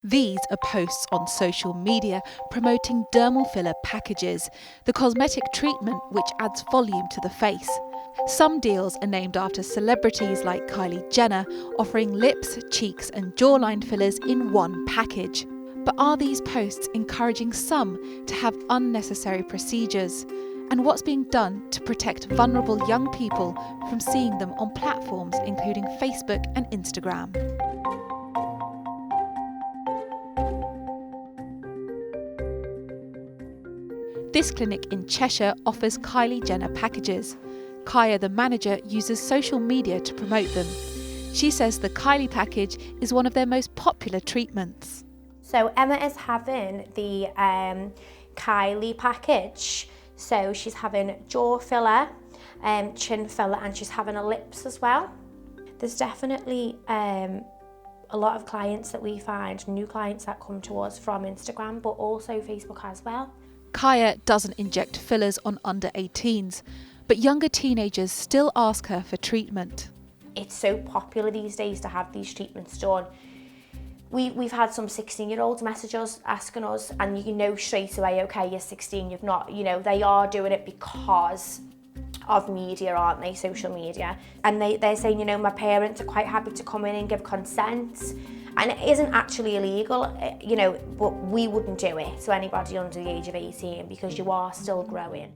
These are posts on social media promoting dermal filler packages, the cosmetic treatment which adds volume to the face. Some deals are named after celebrities like Kylie Jenner, offering lips, cheeks and jawline fillers in one package. But are these posts encouraging some to have unnecessary procedures? And what's being done to protect vulnerable young people from seeing them on platforms including Facebook and Instagram? This clinic in Cheshire offers Kylie Jenner packages. Kaya, the manager, uses social media to promote them. She says the Kylie package is one of their most popular treatments. So Emma is having the Kylie package. So she's having jaw filler, chin filler, and she's having a lips as well. There's definitely a lot of clients that we find, new clients that come to us from Instagram, but also Facebook as well. Kaya doesn't inject fillers on under 18s, but younger teenagers still ask her for treatment. It's so popular these days to have these treatments done. We've had some 16-year-olds message us asking us, and you know straight away, okay, you're 16, you've not, they are doing it because of media, aren't they, social media. And they're saying, my parents are quite happy to come in and give consent. And it isn't actually illegal, but we wouldn't do it to anybody under the age of 18 because you are still growing.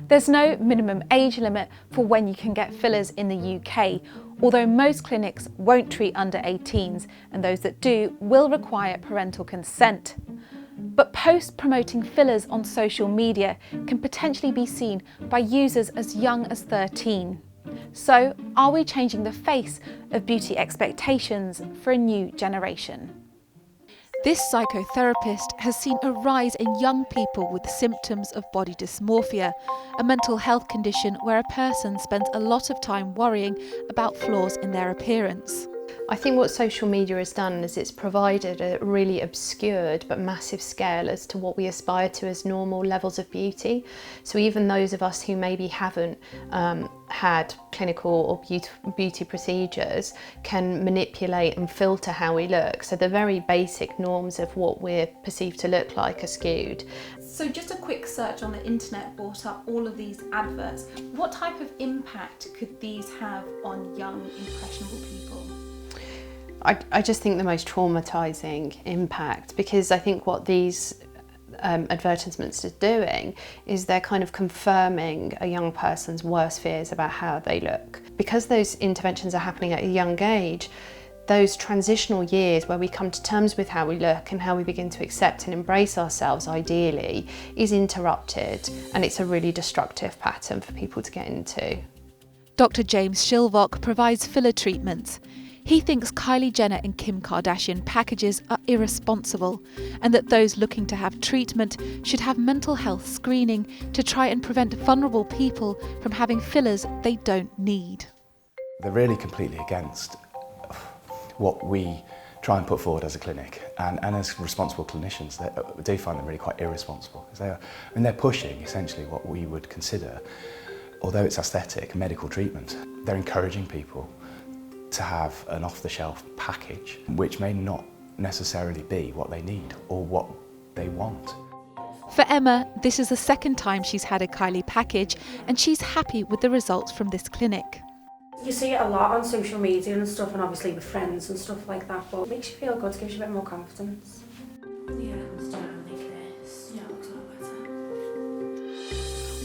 There's no minimum age limit for when you can get fillers in the UK, although most clinics won't treat under 18s, and those that do will require parental consent. But posts promoting fillers on social media can potentially be seen by users as young as 13. So, are we changing the face of beauty expectations for a new generation? This psychotherapist has seen a rise in young people with symptoms of body dysmorphia, a mental health condition where a person spends a lot of time worrying about flaws in their appearance. I think what social media has done is it's provided a really obscured but massive scale as to what we aspire to as normal levels of beauty. So even those of us who maybe haven't had clinical or beauty procedures can manipulate and filter how we look. So the very basic norms of what we're perceived to look like are skewed. So just a quick search on the internet brought up all of these adverts. What type of impact could these have on young, impressionable people? I just think the most traumatising impact, because I think what these advertisements are doing is they're kind of confirming a young person's worst fears about how they look. Because those interventions are happening at a young age, those transitional years where we come to terms with how we look and how we begin to accept and embrace ourselves ideally is interrupted, and it's a really destructive pattern for people to get into. Dr. James Shilvok provides filler treatments. He thinks Kylie Jenner and Kim Kardashian packages are irresponsible, and that those looking to have treatment should have mental health screening to try and prevent vulnerable people from having fillers they don't need. They're really completely against what we try and put forward as a clinic, and as responsible clinicians, we do find them really quite irresponsible. They're pushing essentially what we would consider, although it's aesthetic, medical treatment. They're encouraging people to have an off-the-shelf package, which may not necessarily be what they need or what they want. For Emma, this is the second time she's had a Kylie package, and she's happy with the results from this clinic. You see it a lot on social media and stuff, and obviously with friends and stuff like that, but it makes you feel good, gives you a bit more confidence. Yeah, it's down like this. Yeah, it looks a lot better.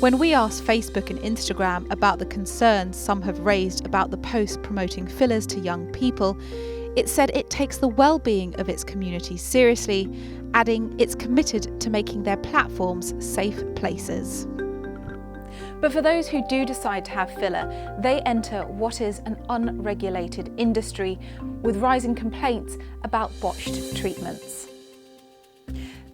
When we asked Facebook and Instagram about the concerns some have raised about the post promoting fillers to young people, it said it takes the well-being of its community seriously, adding it's committed to making their platforms safe places. But for those who do decide to have filler, they enter what is an unregulated industry with rising complaints about botched treatments.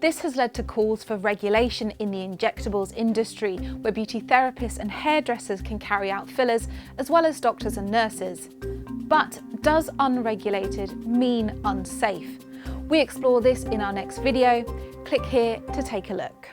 This has led to calls for regulation in the injectables industry, where beauty therapists and hairdressers can carry out fillers, as well as doctors and nurses. But does unregulated mean unsafe? We explore this in our next video. Click here to take a look.